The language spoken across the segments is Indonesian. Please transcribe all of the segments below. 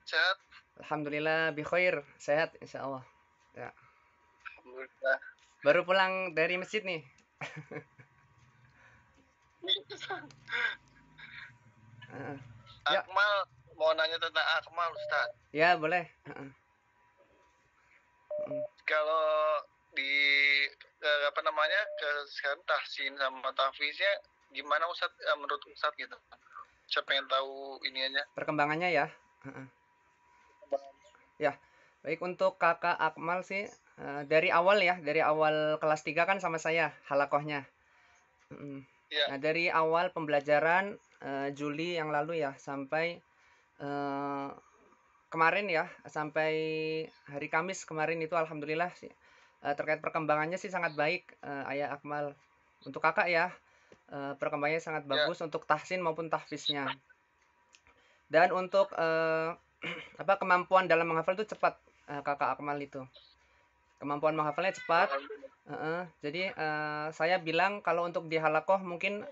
sehat. Alhamdulillah bikhair, sehat insyaallah. Ya. Alhamdulillah. Baru pulang dari masjid nih. Heeh. Ya, Akmal mau nanya tentang Akmal, Ustaz. ya boleh. Heeh. Heeh. Kalau di apa namanya ke sekarang tahsin sama tahfiznya gimana Ustaz, menurut Ustaz gitu? Saya pengen tahu ini aja. Perkembangannya ya. Heeh. Ya. Baik untuk Kakak Akmal sih dari awal ya, dari awal kelas 3 kan sama saya halakohnya. Heeh. Ya, Nah, dari awal pembelajaran Juli yang lalu ya sampai eh, kemarin ya, sampai hari Kamis kemarin itu alhamdulillah sih terkait perkembangannya sih sangat baik Ayah Akmal. Untuk Kakak ya, perkembangannya sangat ya. bagus untuk tahsin maupun tahfiznya. Dan untuk apa kemampuan dalam menghafal itu cepat Kakak Akmal itu. Kemampuan menghafalnya cepat. Alhamdulillah. Jadi saya bilang kalau untuk di halakoh mungkin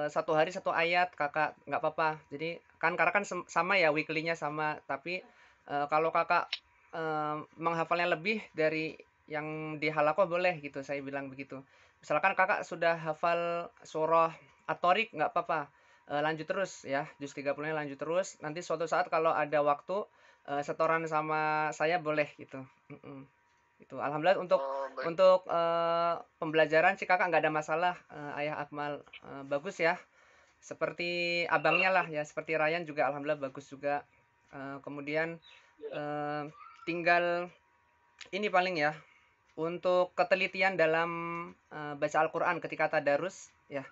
satu hari satu ayat kakak nggak apa-apa. Jadi kan karena kan sama ya weekly-nya sama. Tapi kalau kakak menghafalnya lebih dari yang di halakoh boleh gitu. Saya bilang begitu. Misalkan kakak sudah hafal surah At-Tariq nggak apa-apa. Lanjut terus ya, juz 30-nya lanjut terus. Nanti suatu saat kalau ada waktu setoran sama saya boleh gitu. Itu alhamdulillah untuk Oh, baik. pembelajaran sih kakak nggak ada masalah Ayah Akmal. Bagus ya seperti abangnya lah ya, Alhamdulillah. seperti Ryan juga alhamdulillah bagus juga. Kemudian Ya. eh, tinggal ini paling ya untuk ketelitian dalam baca Al-Quran ketika tadarus ya.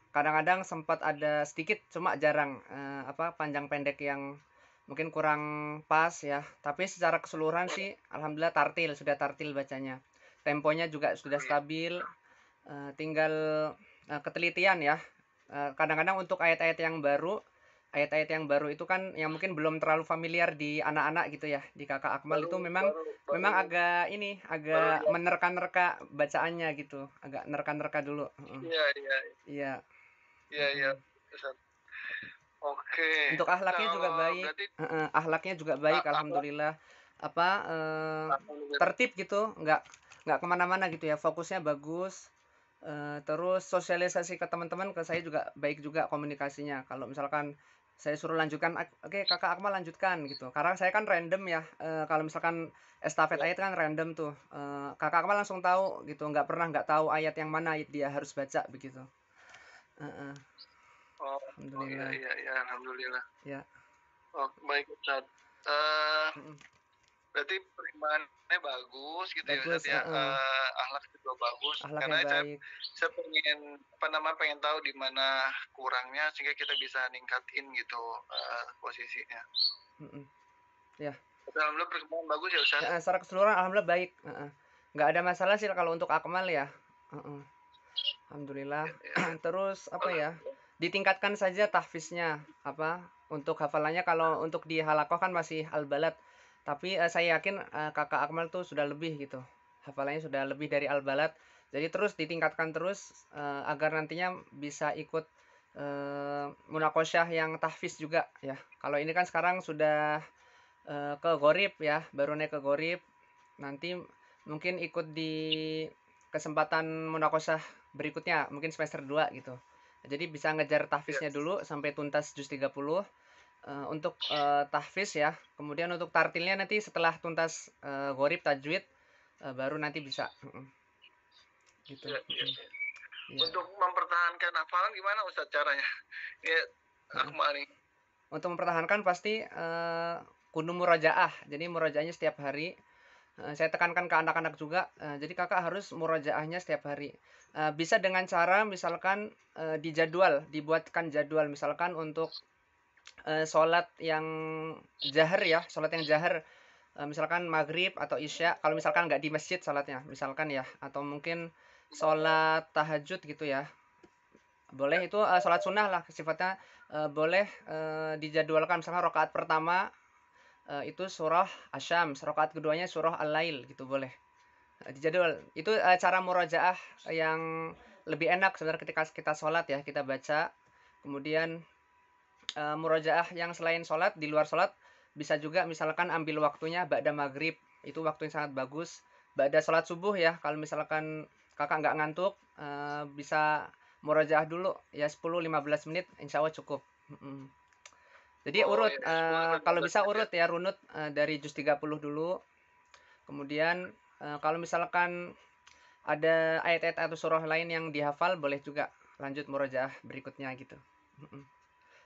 Kadang-kadang sempat ada sedikit cuma jarang apa panjang pendek yang mungkin kurang pas ya, tapi secara keseluruhan sih alhamdulillah tartil, sudah tartil bacanya, temponya juga sudah Iya. stabil. Tinggal ketelitian ya. Kadang-kadang untuk ayat-ayat yang baru itu kan yang mungkin belum terlalu familiar di anak-anak gitu ya, di kakak Akmal Baru itu memang baru memang baru agak ini, baru agak lihat. menerka-nerka bacaannya gitu, agak nerka-nerka dulu. Iya, iya. Iya. Iya, iya. Ustaz. Oke. Untuk akhlaknya juga Kalau baik, berarti akhlaknya juga baik akhlak. alhamdulillah. Apa, Alhamdulillah. tertib gitu, nggak kemana-mana gitu ya, fokusnya bagus. Terus sosialisasi ke teman-teman ke saya juga baik juga komunikasinya. Kalau misalkan saya suruh lanjutkan, "Oke Kakak Akmal lanjutkan," gitu. Karena saya kan random ya, kalau misalkan estafet Ya. ayat kan random tuh, Kakak Akmal langsung tahu gitu, nggak tahu ayat yang mana dia harus baca begitu. Heeh, Oh, oh iya, alhamdulillah. iya, iya, alhamdulillah. Ya, Oh, baik Ustaz. Eh, mhm, berarti perkembangannya bagus gitu ya Ustaz bagus, ya. Akhlak juga bagus. akhlaknya Karena baik. saya pengen apa namanya pengen tahu di mana kurangnya sehingga kita bisa ningkatin gitu posisinya. Mhm, ya. Tapi alhamdulillah perkembangan bagus ya Ustaz. Heeh, secara keseluruhan alhamdulillah baik, heeh. Nggak ada masalah sih kalau untuk Akmal ya, heeh, alhamdulillah. Ya, ya, ya. Terus apa ya, Alhamdulillah. ditingkatkan saja tahfiznya, apa, untuk hafalannya kalau untuk di halaqah kan masih al-balad, tapi, saya yakin, Kakak Akmal tuh sudah lebih gitu, hafalannya sudah lebih dari al-balad. Jadi terus ditingkatkan terus, agar nantinya bisa ikut, munaqasyah yang tahfiz juga ya. Kalau ini kan sekarang sudah ke Gorib ya, baru naik ke Gorib. Nanti mungkin ikut di kesempatan munakosah berikutnya, mungkin semester 2 gitu. Jadi bisa ngejar Ya. tahfiznya dulu sampai tuntas juz 30 untuk tahfiz ya. Kemudian untuk tartilnya nanti setelah tuntas Gorib tajwid baru nanti bisa. Gitu. Ya, ya, ya. Iya. Untuk mempertahankan hafalan gimana Ustaz caranya? Ya, Akmal nih. Untuk mempertahankan pasti kudu murojaah. Jadi murojaahnya setiap hari. Saya tekankan ke anak-anak juga, jadi Kakak harus murojaahnya setiap hari. Bisa dengan cara misalkan, dibuatkan jadwal. Misalkan untuk, sholat yang jahar ya, sholat yang jahar, misalkan maghrib atau isya, kalau misalkan nggak di masjid sholatnya, misalkan ya, atau mungkin sholat tahajud gitu ya. Boleh itu, sholat sunnah lah sifatnya, boleh, dijadwalkan. Misalkan rakaat pertama, itu surah Asy-Syams, rakaat keduanya surah Al-Lail gitu boleh. Dijadwal. Itu cara murojaah yang lebih enak sebenarnya ketika kita sholat ya, kita baca, kemudian murojaah yang selain sholat, di luar sholat, bisa juga misalkan ambil waktunya ba'da maghrib, itu waktu yang sangat bagus. Ba'da sholat subuh ya, kalau misalkan kakak nggak ngantuk, bisa murojaah dulu, ya 10-15 menit, insya Allah cukup. Jadi Oh urut, ya, 10 sampai kalau 15 bisa menit ya. urut ya, runut dari juz 30 dulu, kemudian kalau misalkan ada ayat-ayat atau surah lain yang dihafal, boleh juga lanjut murojaah berikutnya gitu.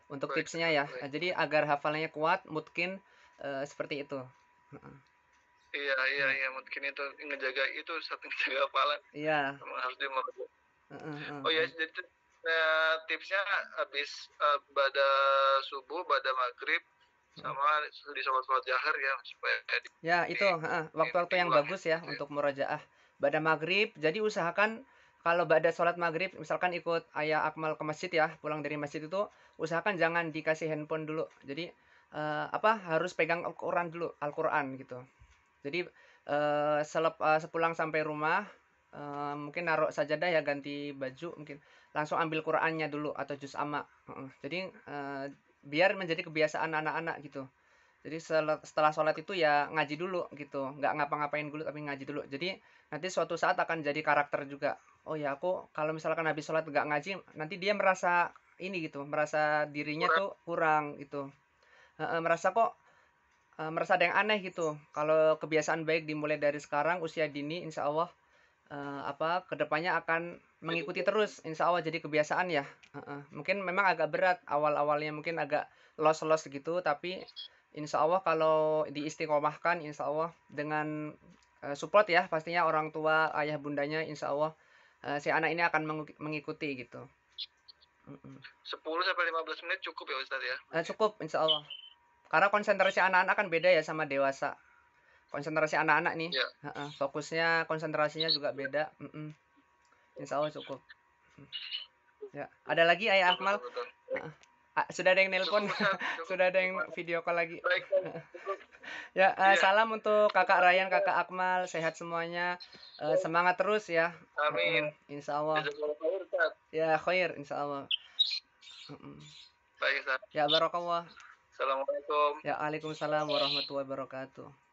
Untuk Baik, tipsnya ya, baik. jadi agar hafalannya kuat, mungkin seperti itu. Iya, iya, Ya. iya, mungkin itu ngejaga itu satu ngejaga hafalan. Iya. Memang harus dimulai. Oh ya, Heeh. jadi tipsnya habis pada subuh, pada maghrib, sama di sholat-sholat jahar ya supaya Ya itu waktu-waktu yang diulang bagus ya gitu ya. untuk murojaah. Ba'da maghrib, jadi usahakan kalau ba'da sholat maghrib, misalkan ikut ayah akmal ke masjid ya, pulang dari masjid itu, usahakan jangan dikasih handphone dulu. Jadi harus pegang Al-Quran dulu, Al-Quran gitu. Jadi sepulang sampai rumah, mungkin naruh sajadah ya, ganti baju, mungkin langsung ambil Qurannya dulu atau juz amma. Jadi biar menjadi kebiasaan anak-anak gitu. Jadi setelah sholat itu ya ngaji dulu gitu, nggak ngapa-ngapain dulu tapi ngaji dulu. Jadi nanti suatu saat akan jadi karakter juga. Oh ya, aku kalau misalkan habis sholat nggak ngaji, nanti dia merasa ini gitu, merasa dirinya Kurang. tuh kurang gitu. Merasa ada yang aneh gitu. Kalau kebiasaan baik dimulai dari sekarang, usia dini, insya Allah kedepannya akan mengikuti terus, insya Allah jadi kebiasaan ya. Mungkin memang agak berat awal-awalnya, mungkin agak los-los gitu, tapi insya Allah kalau diistiqomahkan, insya Allah dengan support ya pastinya orang tua, ayah bundanya, insya Allah si anak ini akan mengikuti gitu. 10 sampai 15 menit cukup ya Ustaz ya. Cukup insya Allah, karena konsentrasi anak-anak kan beda ya sama dewasa. Konsentrasi anak-anak nih, Ya. fokusnya, konsentrasinya juga beda. Insya Allah cukup. Ya, ada lagi Ayah Akmal? Betul. Sudah ada yang nelpon, Cukup Ustaz, cukup. sudah ada yang video call lagi. Baik, cukup. Ya, Iya. salam untuk Kakak Ryan, Kakak Akmal, sehat semuanya. Semangat terus ya. Amin. Insya Allah. Jazakallahu khair, Ustaz. Ya, khair, insya Allah. Baik, Ustaz. Ya, barakallah. Assalamualaikum. Ya, Waalaikumsalam warahmatullahi wabarakatuh.